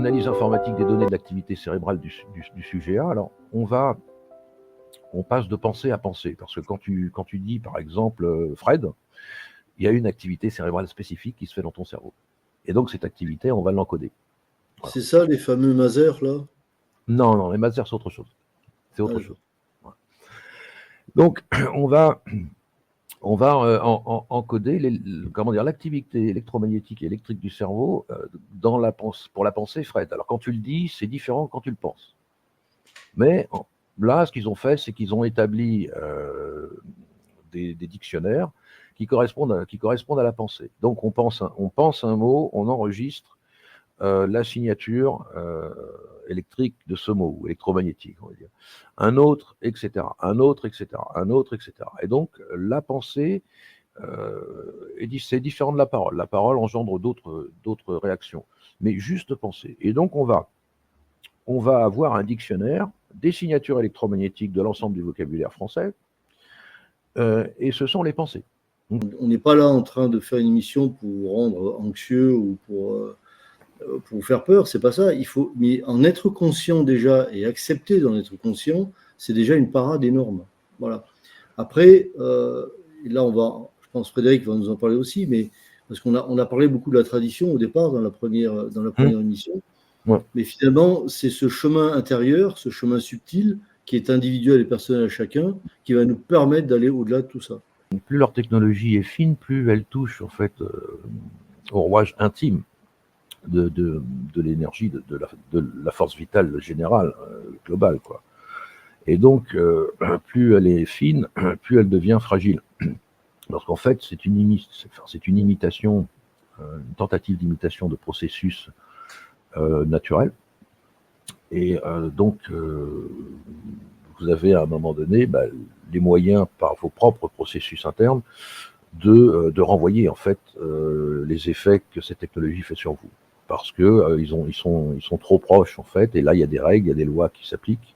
l'analyse informatique des données de l'activité cérébrale du sujet A, alors on passe de pensée à pensée. Parce que quand tu dis, par exemple, Fred, il y a une activité cérébrale spécifique qui se fait dans ton cerveau. Et donc, cette activité, on va l'encoder. Voilà. C'est ça, les fameux masers, là? Non, les masers, c'est autre chose. C'est autre chose. Voilà. Donc, on va encoder l'activité électromagnétique et électrique du cerveau pour la pensée, Fred. Alors, quand tu le dis, c'est différent quand tu le penses. Mais là, ce qu'ils ont fait, c'est qu'ils ont établi des dictionnaires qui correspondent à la pensée. Donc, on pense un mot, on enregistre la signature électrique de ce mot, ou électromagnétique, on va dire. Un autre, etc. Un autre, etc. Un autre, etc. Et donc, la pensée, c'est différent de la parole. La parole engendre d'autres réactions. Mais juste penser. Et donc, on va avoir un dictionnaire des signatures électromagnétiques de l'ensemble du vocabulaire français, et ce sont les pensées. On n'est pas là en train de faire une émission pour rendre anxieux ou pour vous faire peur, c'est pas ça. Mais en être conscient déjà et accepter d'en être conscient, c'est déjà une parade énorme. Voilà. Après, là, je pense Frédéric va nous en parler aussi, mais parce qu'on a parlé beaucoup de la tradition au départ dans la première émission. Ouais. Mais finalement, c'est ce chemin intérieur, ce chemin subtil, qui est individuel et personnel à chacun, qui va nous permettre d'aller au-delà de tout ça. Plus leur technologie est fine, plus elle touche en fait au rouage intime de l'énergie, de la force vitale générale, globale, quoi. Et donc, plus elle est fine, plus elle devient fragile. Parce qu'en fait, c'est une imitation, une tentative d'imitation de processus naturels. Et donc, vous avez à un moment donné les moyens, par vos propres processus internes, de renvoyer en fait les effets que cette technologie fait sur vous. Parce que ils sont trop proches en fait, et là il y a des règles, il y a des lois qui s'appliquent.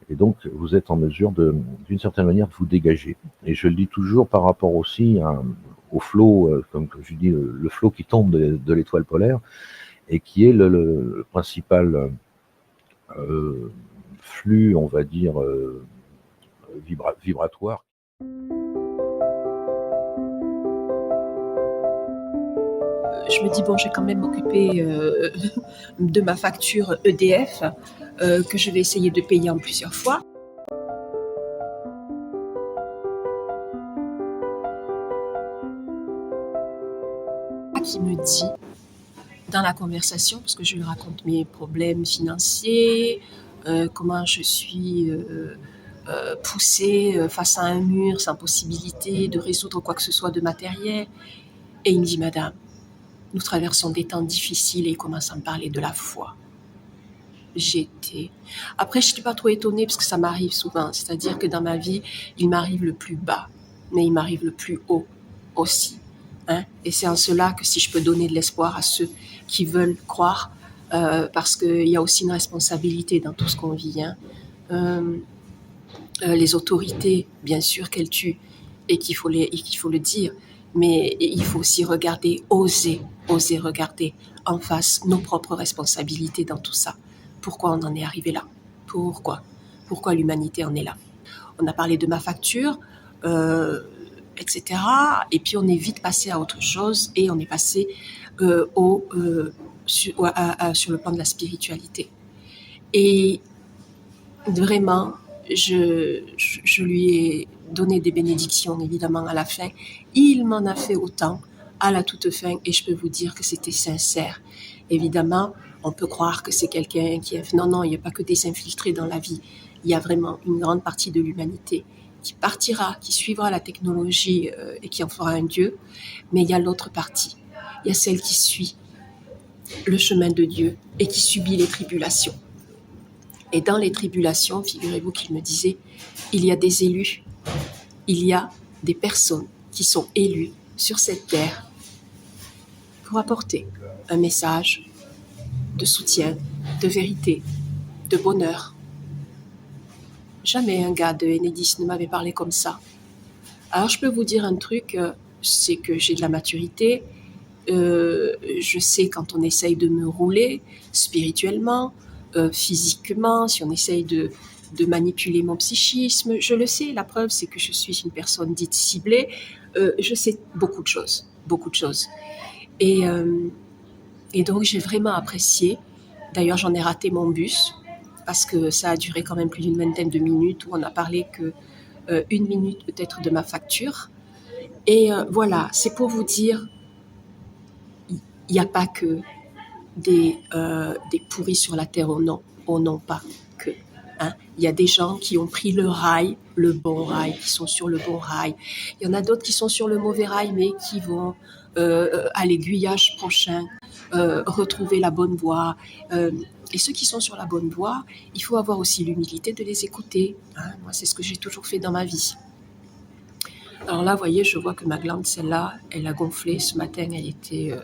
Et donc, vous êtes en mesure d'une certaine manière, de vous dégager. Et je le dis toujours par rapport aussi au flot, comme je dis, le flot qui tombe de l'étoile polaire, et qui est le principal flux, on va dire, vibratoire. Je me dis, bon, je vais quand même m'occuper de ma facture EDF, que je vais essayer de payer en plusieurs fois. Qui me dit, dans la conversation, parce que je lui raconte mes problèmes financiers, comment je suis poussée face à un mur sans possibilité de résoudre quoi que ce soit de matériel. Et il me dit, madame, nous traversons des temps difficiles, et il commence à me parler de la foi. Après, je n'étais pas trop étonnée parce que ça m'arrive souvent. C'est-à-dire que dans ma vie, il m'arrive le plus bas, mais il m'arrive le plus haut aussi. Hein? Et c'est en cela que si je peux donner de l'espoir à ceux qui veulent croire, parce qu'il y a aussi une responsabilité dans tout ce qu'on vit. Hein? Les autorités, bien sûr qu'elles tuent et qu'il faut le dire, mais il faut aussi oser regarder en face nos propres responsabilités dans tout ça. Pourquoi on en est arrivé là? Pourquoi l'humanité en est là? On a parlé de ma facture, etc. Et puis on est vite passé à autre chose et on est passé sur le plan de la spiritualité. Et vraiment, je lui ai donné des bénédictions, évidemment, à la fin. Il m'en a fait autant à la toute fin et je peux vous dire que c'était sincère. Évidemment, on peut croire que c'est quelqu'un qui est... Non, il n'y a pas que des infiltrés dans la vie. Il y a vraiment une grande partie de l'humanité qui partira, qui suivra la technologie et qui en fera un dieu. Mais il y a l'autre partie. Il y a celle qui suit le chemin de Dieu et qui subit les tribulations. Et dans les tribulations, figurez-vous qu'il me disait, il y a des élus, il y a des personnes qui sont élues sur cette terre pour apporter un message de soutien, de vérité, de bonheur. Jamais un gars de Enedis ne m'avait parlé comme ça. Alors je peux vous dire un truc, c'est que j'ai de la maturité Je sais quand on essaye de me rouler spirituellement, physiquement, si on essaye de manipuler mon psychisme, je le sais. La preuve, c'est que je suis une personne dite ciblée. Je sais beaucoup de choses, beaucoup de choses. Et donc, j'ai vraiment apprécié. D'ailleurs, j'en ai raté mon bus parce que ça a duré quand même plus d'une vingtaine de minutes où on n'a parlé que 1 minute peut-être de ma facture. Et voilà, c'est pour vous dire, il n'y a pas que des pourris sur la terre, oh non, pas que. Hein. Il y a des gens qui ont pris le rail, le bon rail, qui sont sur le bon rail. Il y en a d'autres qui sont sur le mauvais rail, mais qui vont à l'aiguillage prochain retrouver la bonne voie. Et ceux qui sont sur la bonne voie, il faut avoir aussi l'humilité de les écouter. Hein. Moi, c'est ce que j'ai toujours fait dans ma vie. Alors là, vous voyez, je vois que ma glande, celle-là, elle a gonflé. Ce matin, elle était...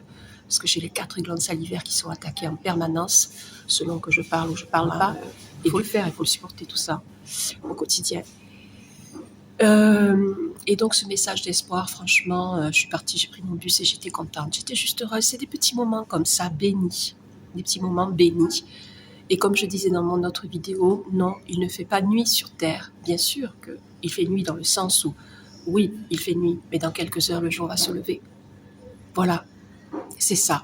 parce que j'ai les 4 glandes salivaires qui sont attaquées en permanence, selon que je parle ou je parle pas. Il faut le faire, il faut le supporter, tout ça, au quotidien. Et donc, ce message d'espoir, franchement, je suis partie, j'ai pris mon bus et j'étais contente. J'étais juste heureuse. C'est des petits moments comme ça, bénis. Des petits moments bénis. Et comme je disais dans mon autre vidéo, non, il ne fait pas nuit sur Terre. Bien sûr qu'il fait nuit dans le sens où, oui, il fait nuit, mais dans quelques heures, le jour va se lever. Voilà, c'est ça.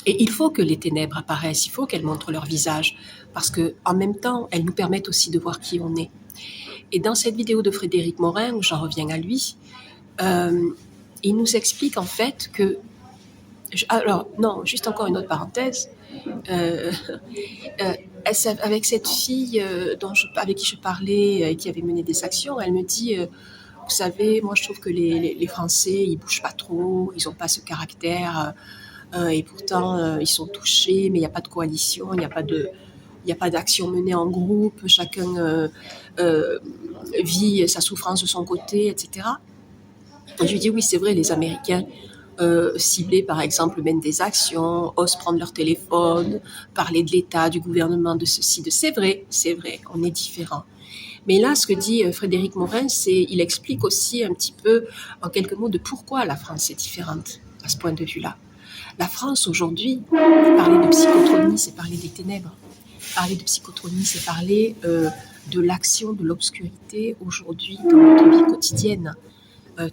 Et il faut que les ténèbres apparaissent, il faut qu'elles montrent leur visage, parce qu'en même temps, elles nous permettent aussi de voir qui on est. Et dans cette vidéo de Frédéric Morin, où j'en reviens à lui, il nous explique en fait que... Alors, non, juste encore une autre parenthèse. Avec cette fille avec qui je parlais et qui avait mené des actions, elle me dit... vous savez, moi je trouve que les Français, ils bougent pas trop, ils n'ont pas ce caractère, et pourtant ils sont touchés, mais il n'y a pas de coalition, il n'y a pas d'action menée en groupe, chacun vit sa souffrance de son côté, etc. Et je lui dis oui, c'est vrai, les Américains ciblés par exemple mènent des actions, osent prendre leur téléphone, parler de l'État, du gouvernement, de ceci, de c'est vrai, on est différents. Mais là, ce que dit Frédéric Morin, il explique aussi un petit peu, en quelques mots, de pourquoi la France est différente à ce point de vue-là. La France, aujourd'hui, parler de psychotronie, c'est parler des ténèbres. Parler de psychotronie, c'est parler de l'action de l'obscurité aujourd'hui dans notre vie quotidienne.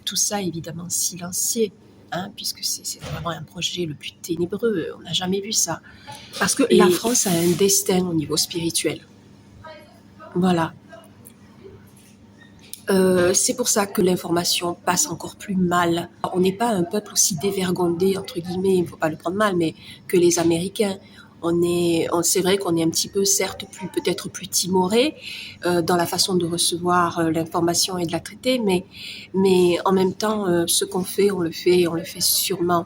Tout ça, évidemment, silencieux, hein, puisque c'est vraiment un projet le plus ténébreux. On n'a jamais vu ça. Parce que la France a un destin au niveau spirituel. Voilà. C'est pour ça que l'information passe encore plus mal. On n'est pas un peuple aussi dévergondé, entre guillemets, il ne faut pas le prendre mal, mais que les Américains. C'est vrai qu'on est un petit peu, certes, peut-être plus timoré dans la façon de recevoir l'information et de la traiter, mais en même temps, ce qu'on fait, on le fait sûrement.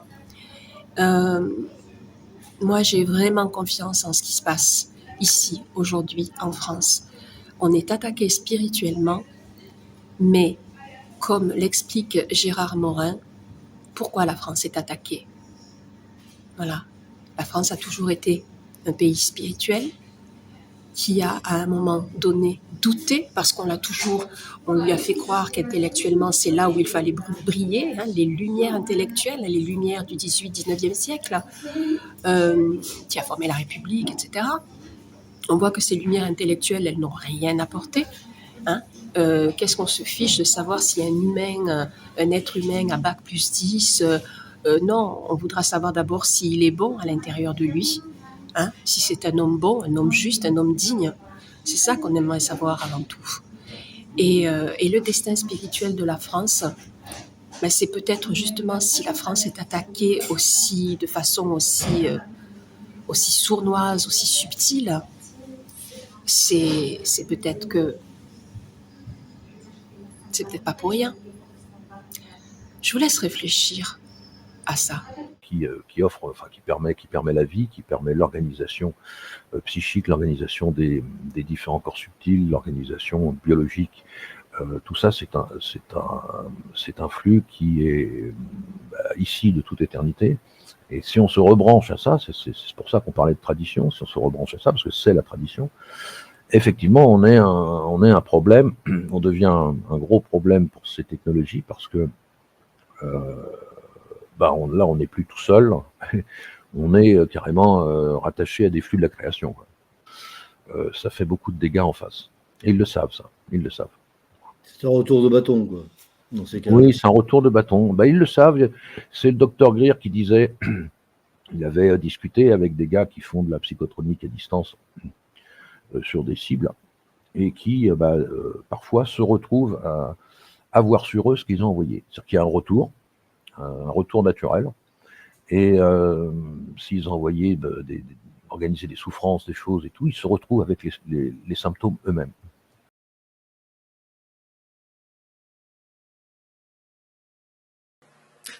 Moi, j'ai vraiment confiance en ce qui se passe ici, aujourd'hui, en France. On est attaqué spirituellement, mais comme l'explique Gérard Morin, pourquoi la France est attaquée? Voilà. La France a toujours été un pays spirituel qui a, à un moment donné, douté parce on lui a fait croire qu'intellectuellement, c'est là où il fallait briller, hein, les lumières intellectuelles, les lumières du 18-19e siècle, qui a formé la République, etc. On voit que ces lumières intellectuelles, elles n'ont rien apporté, hein. Qu'est-ce qu'on se fiche de savoir si un être humain à bac plus 10, non, on voudra savoir d'abord s'il est bon à l'intérieur de lui, hein, si c'est un homme bon, un homme juste, un homme digne. C'est ça qu'on aimerait savoir avant tout. Et le destin spirituel de la France, ben c'est peut-être justement si la France est attaquée aussi de façon aussi sournoise, aussi subtile, c'est peut-être que c'est peut-être pas pour rien. Je vous laisse réfléchir à ça. Qui offre, enfin qui permet la vie, qui permet l'organisation psychique, l'organisation des différents corps subtils, l'organisation biologique. Tout ça, c'est un flux qui est ici de toute éternité. Et si on se rebranche à ça, c'est pour ça qu'on parlait de tradition, si on se rebranche à ça, parce que c'est la tradition, effectivement, on est un problème, on devient un gros problème pour ces technologies, parce que là, on n'est plus tout seul. On est carrément rattaché à des flux de la création, quoi. Ça fait beaucoup de dégâts en face. Et ils le savent, ça. Ils le savent. C'est un retour de bâton, quoi, dans ces cas-là. Oui, c'est un retour de bâton. Ils le savent. C'est le docteur Greer qui disait, il avait discuté avec des gars qui font de la psychotronique à distance sur des cibles et qui, parfois, se retrouvent à avoir sur eux ce qu'ils ont envoyé. C'est-à-dire qu'il y a un retour naturel. Et s'ils ont envoyé organiser des souffrances, des choses et tout, ils se retrouvent avec les symptômes eux-mêmes.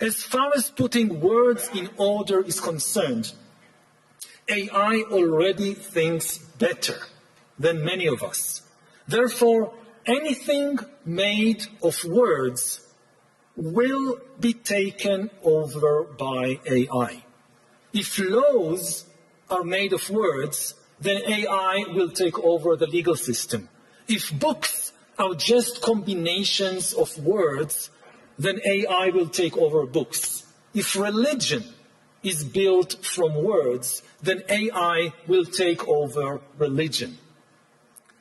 As far as putting words in order is concerned, AI already thinks better than many of us. Therefore, anything made of words will be taken over by AI. If laws are made of words, then AI will take over the legal system. If books are just combinations of words, then AI will take over books. If religion is built from words, then AI will take over religion.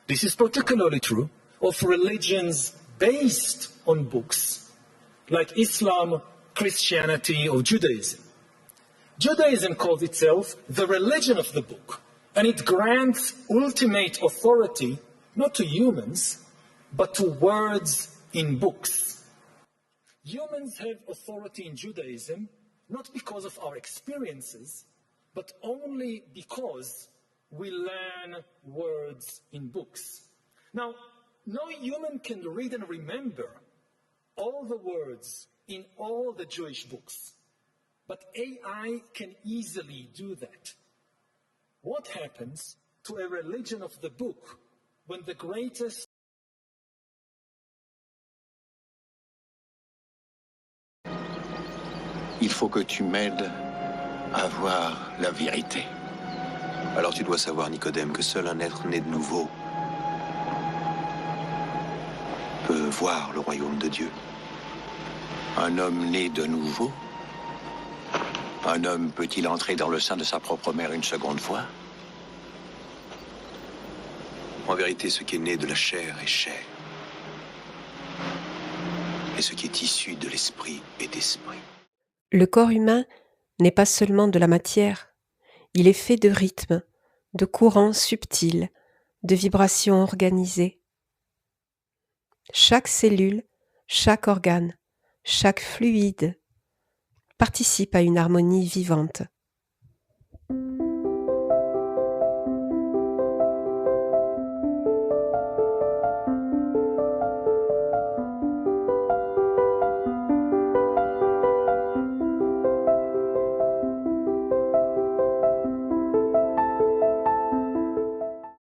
This is particularly true of religions based on books, like Islam, Christianity, or Judaism. Judaism calls itself the religion of the book, and it grants ultimate authority not to humans, but to words in books. Humans have authority in Judaism not because of our experiences, but only because we learn words in books. Now, no human can read and remember all the words in all the Jewish books, but AI can easily do that. What happens to a religion of the book when the greatest Il faut que tu m'aides à voir la vérité. Alors tu dois savoir, Nicodème, que seul un être né de nouveau peut voir le royaume de Dieu. Un homme né de nouveau, un homme peut-il entrer dans le sein de sa propre mère une seconde fois? En vérité, ce qui est né de la chair est chair. Et ce qui est issu de l'esprit est esprit. Le corps humain n'est pas seulement de la matière, il est fait de rythmes, de courants subtils, de vibrations organisées. Chaque cellule, chaque organe, chaque fluide participe à une harmonie vivante.